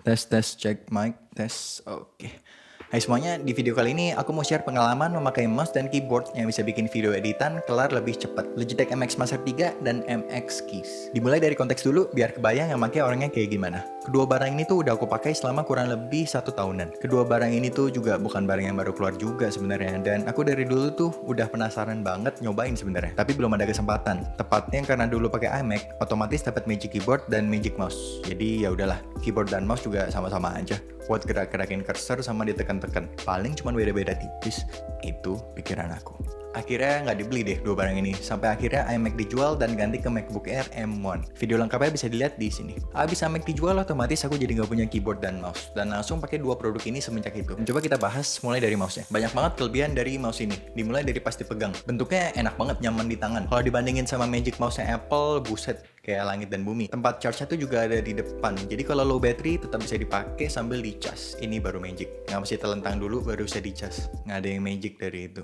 Tes cek mic tes. Oke. Hai semuanya, di video kali ini aku mau share pengalaman memakai mouse dan keyboard yang bisa bikin video editan kelar lebih cepat. Logitech MX Master 3 dan MX Keys. Dimulai dari konteks dulu biar kebayang yang pakai orangnya kayak gimana. Kedua barang ini tuh udah aku pakai selama kurang lebih 1 tahunan. Kedua barang ini tuh juga bukan barang yang baru keluar juga sebenarnya, dan aku dari dulu tuh udah penasaran banget nyobain sebenarnya. Tapi belum ada kesempatan. Tepatnya karena dulu pakai iMac, otomatis dapat Magic Keyboard dan Magic Mouse. Jadi ya udahlah, keyboard dan mouse juga sama-sama aja. Buat gerak-gerakin cursor sama ditekan-tekan. Paling cuma beda-beda tipis. Itu pikiran aku. Akhirnya nggak dibeli deh dua barang ini. Sampai akhirnya iMac dijual dan ganti ke MacBook Air M1. Video lengkapnya bisa dilihat di sini. Abis iMac dijual, otomatis aku jadi nggak punya keyboard dan mouse. Dan langsung pakai dua produk ini semenjak itu. Coba kita bahas mulai dari mouse-nya. Banyak banget kelebihan dari mouse ini. Dimulai dari pas dipegang. Bentuknya enak banget, nyaman di tangan. Kalau dibandingin sama Magic Mouse-nya Apple, buset, kayak langit dan bumi. Tempat charge-nya tuh juga ada di depan. Jadi kalau low battery tetap bisa dipakai sambil dicas. Ini baru Magic. Nggak mesti telentang dulu baru bisa dicas. Nggak ada yang Magic dari itu.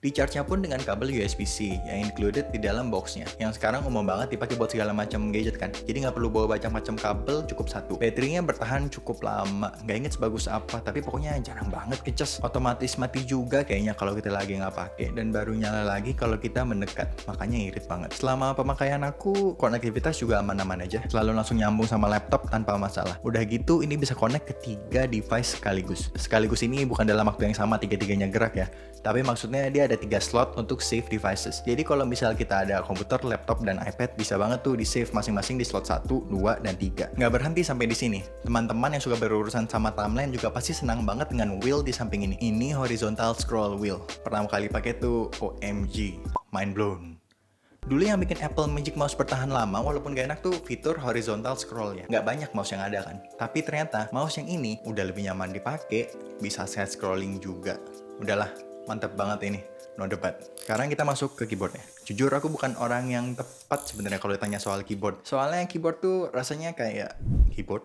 Di-charge-nya pun dengan kabel USB-C yang included di dalam box-nya, yang sekarang umum banget dipakai buat segala macam gadget kan. Jadi nggak perlu bawa macam-macam kabel, cukup satu. Baterainya bertahan cukup lama, nggak inget sebagus apa, tapi pokoknya jarang banget kecas. Otomatis mati juga kayaknya kalau kita lagi nggak pakai, dan baru nyala lagi kalau kita mendekat. Makanya irit banget. Selama pemakaian aku, konektivitas juga aman-aman aja. Selalu langsung nyambung sama laptop tanpa masalah. Udah gitu, ini bisa connect ke 3 device sekaligus. Sekaligus ini bukan dalam waktu yang sama tiga-tiganya gerak ya, tapi maksudnya dia ada 3 slot untuk save devices. Jadi kalau misal kita ada komputer, laptop, dan iPad, bisa banget tuh di save masing-masing di slot 1, 2, dan 3. Nggak berhenti sampai di sini. Teman-teman yang suka berurusan sama timeline juga pasti senang banget dengan wheel di samping ini. Ini horizontal scroll wheel. Pertama kali pakai tuh OMG, mind blown. Dulu yang bikin Apple Magic Mouse bertahan lama walaupun gak enak tuh fitur horizontal scrollnya. Gak banyak mouse yang ada kan. Tapi ternyata mouse yang ini udah lebih nyaman dipakai, bisa side scrolling juga. Udahlah, mantep banget ini. No debat. Sekarang kita masuk ke keyboardnya. Jujur aku bukan orang yang tepat sebenarnya kalau ditanya soal keyboard. Soalnya keyboard tuh rasanya kayak keyboard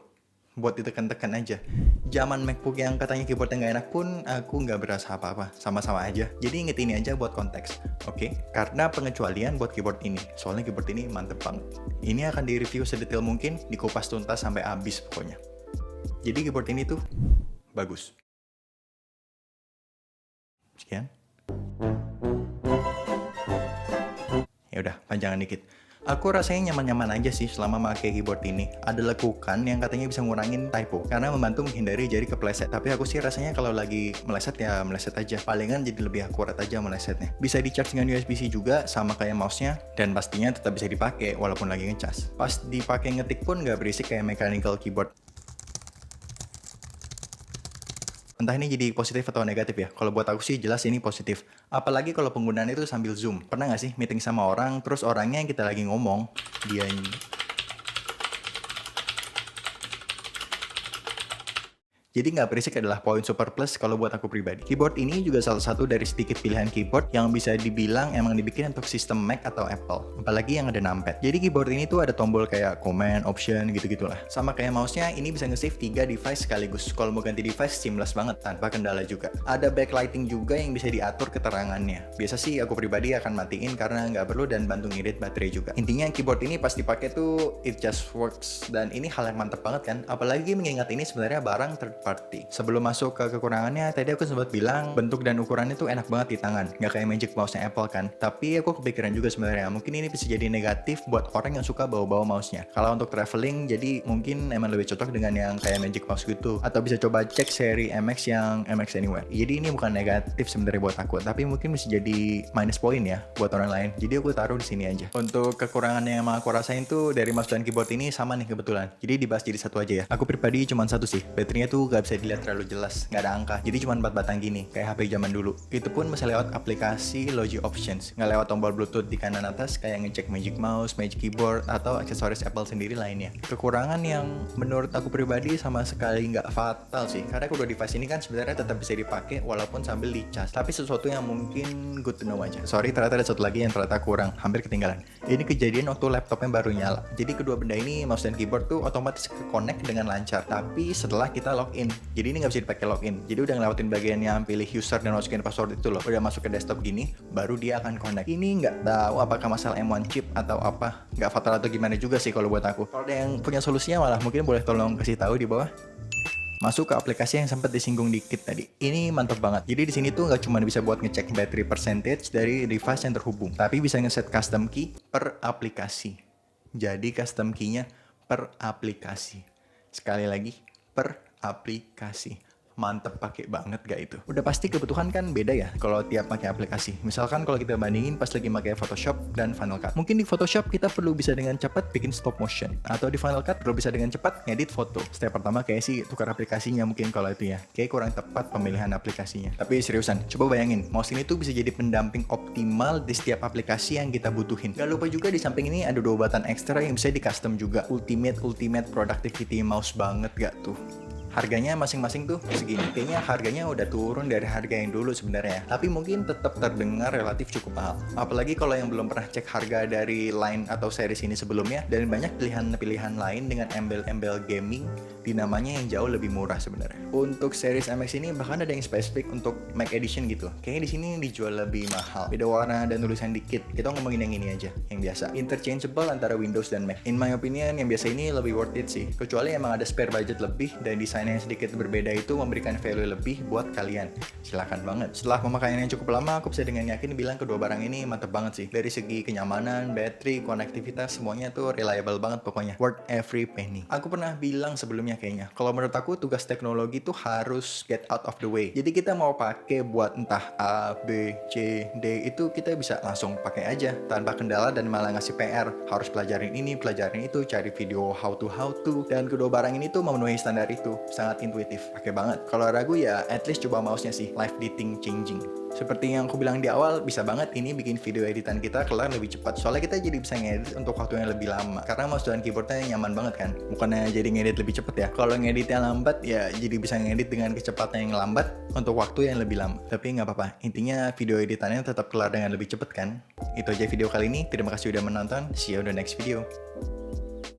buat ditekan-tekan aja. Zaman MacBook yang katanya keyboardnya nggak enak pun aku nggak berasa apa-apa. Sama-sama aja. Jadi inget ini aja buat konteks. Oke? Karena pengecualian buat keyboard ini. Soalnya keyboard ini mantep banget. Ini akan di-review sedetail mungkin, dikupas tuntas sampai habis pokoknya. Jadi keyboard ini tuh bagus. Sekian. Ya udah, panjangan dikit. Aku rasanya nyaman-nyaman aja sih selama pakai keyboard ini. Ada lekukan yang katanya bisa ngurangin typo karena membantu menghindari jari kepleset. Tapi aku sih rasanya kalau lagi meleset ya meleset aja. Palingan jadi lebih akurat aja melesetnya. Bisa di-charge dengan USB-C juga sama kayak mouse-nya, dan pastinya tetap bisa dipakai walaupun lagi ngecas. Pas dipakai ngetik pun nggak berisik kayak mechanical keyboard. Entah ini jadi positif atau negatif ya. Kalau buat aku sih jelas ini positif. Apalagi kalau penggunaannya itu sambil zoom. Pernah nggak sih meeting sama orang, terus orangnya yang kita lagi ngomong, dia jadi nggak berisik adalah poin super plus kalau buat aku pribadi. Keyboard ini juga salah satu dari sedikit pilihan keyboard yang bisa dibilang emang dibikin untuk sistem Mac atau Apple. Apalagi yang ada numpad. Jadi keyboard ini tuh ada tombol kayak command, option, gitu-gitulah. Sama kayak mouse-nya, ini bisa nge-save 3 device sekaligus. Kalau mau ganti device, seamless banget tanpa kendala juga. Ada backlighting juga yang bisa diatur keterangannya. Biasa sih aku pribadi akan matiin karena nggak perlu dan bantu ngirit baterai juga. Intinya keyboard ini pas dipakai tuh it just works, dan ini hal yang mantep banget kan. Apalagi mengingat ini sebenarnya barang third party. Sebelum masuk ke kekurangannya, tadi aku sempat bilang bentuk dan ukurannya tuh enak banget di tangan, nggak kayak Magic Mouse-nya Apple kan. Tapi aku kepikiran juga sebenarnya, mungkin ini bisa jadi negatif buat orang yang suka bawa-bawa mouse-nya. Kalau untuk traveling, jadi mungkin emang lebih cocok dengan yang kayak Magic Mouse gitu. Atau bisa coba cek seri MX yang MX Anywhere. Jadi ini bukan negatif sebenarnya buat aku, tapi mungkin bisa jadi minus point ya buat orang lain. Jadi aku taruh di sini aja. Untuk kekurangan yang emang aku rasain tuh dari mouse dan keyboard ini sama nih kebetulan. Jadi dibahas jadi satu aja ya. Aku pribadi cuma satu sih. Baterainya tuh gak bisa dilihat terlalu jelas, nggak ada angka. Jadi cuma 4 batang gini, kayak HP zaman dulu. Itu pun masih lewat aplikasi Logi Options, nggak lewat tombol Bluetooth di kanan atas kayak ngecek Magic Mouse, Magic Keyboard, atau aksesoris Apple sendiri lainnya. Kekurangan yang menurut aku pribadi sama sekali nggak fatal sih, karena kedua device ini kan sebenarnya tetap bisa dipakai walaupun sambil dicas. Tapi sesuatu yang mungkin good to know aja. Sorry, ternyata ada satu lagi yang ternyata kurang, hampir ketinggalan. Ini kejadian waktu laptopnya baru nyala. Jadi kedua benda ini, mouse dan keyboard tuh otomatis ke-connect dengan lancar. Tapi setelah kita login, jadi ini nggak bisa dipakai login. Jadi udah ngelewatin bagian yang pilih user dan masukin password itu loh. Udah masuk ke desktop gini, baru dia akan connect. Ini nggak tahu apakah masalah M1 chip atau apa. Nggak fatal atau gimana juga sih kalau buat aku. Kalau ada yang punya solusinya malah mungkin boleh tolong kasih tahu di bawah. Masuk ke aplikasi yang sempat disinggung dikit tadi. Ini mantap banget. Jadi di sini tuh nggak cuma bisa buat ngecek battery percentage dari device yang terhubung, tapi bisa ngeset custom key per aplikasi. Jadi custom key-nya per aplikasi. Sekali lagi, per aplikasi. Mantep pakai banget gak itu? Udah pasti kebutuhan kan beda ya kalau tiap pakai aplikasi. Misalkan kalau kita bandingin pas lagi pakai Photoshop dan Final Cut. Mungkin di Photoshop kita perlu bisa dengan cepat bikin stop motion, atau di Final Cut perlu bisa dengan cepat ngedit foto. Step pertama kayak sih tukar aplikasinya mungkin kalau itu ya. Kayak kurang tepat pemilihan aplikasinya. Tapi seriusan, coba bayangin, mouse ini tuh bisa jadi pendamping optimal di setiap aplikasi yang kita butuhin. Gak lupa juga di samping ini ada 2 button ekstra yang bisa di custom juga. Ultimate productivity mouse banget gak tuh? Harganya masing-masing tuh segini. Kayaknya harganya udah turun dari harga yang dulu sebenarnya. Tapi mungkin tetap terdengar relatif cukup mahal. Apalagi kalau yang belum pernah cek harga dari line atau series ini sebelumnya. Dan banyak pilihan-pilihan lain dengan embel-embel gaming di namanya yang jauh lebih murah sebenarnya. Untuk series MX ini bahkan ada yang spesifik untuk Mac Edition gitu. Kayaknya di sini dijual lebih mahal. Beda warna dan tulisan dikit. Kita ngomongin yang ini aja, yang biasa. Interchangeable antara Windows dan Mac. In my opinion, yang biasa ini lebih worth it sih. Kecuali emang ada spare budget lebih dan desain yang sedikit berbeda itu memberikan value lebih buat kalian. Silakan banget. Setelah pemakaian yang cukup lama, aku bisa dengan yakin bilang kedua barang ini mantep banget sih. Dari segi kenyamanan, battery, konektivitas, semuanya tuh reliable banget pokoknya. Worth every penny. Aku pernah bilang sebelumnya kayaknya, kalau menurut aku tugas teknologi tuh harus get out of the way. Jadi kita mau pakai buat entah A, B, C, D itu kita bisa langsung pakai aja tanpa kendala dan malah ngasih PR. Harus pelajarin ini, pelajarin itu, cari video how to. Dan kedua barang ini tuh memenuhi standar itu. Sangat intuitif, pakai banget. Kalau ragu ya at least coba mouse-nya sih, live editing changing. Seperti yang aku bilang di awal, bisa banget ini bikin video editan kita kelar lebih cepat. Soalnya kita jadi bisa ngedit untuk waktu yang lebih lama. Karena mouse dan keyboardnya nyaman banget kan. Bukannya jadi ngedit lebih cepat ya. Kalau ngeditnya lambat ya jadi bisa ngedit dengan kecepatan yang lambat untuk waktu yang lebih lama. Tapi nggak apa-apa. Intinya video editannya tetap kelar dengan lebih cepat kan. Itu aja video kali ini. Terima kasih udah menonton. See you on the next video.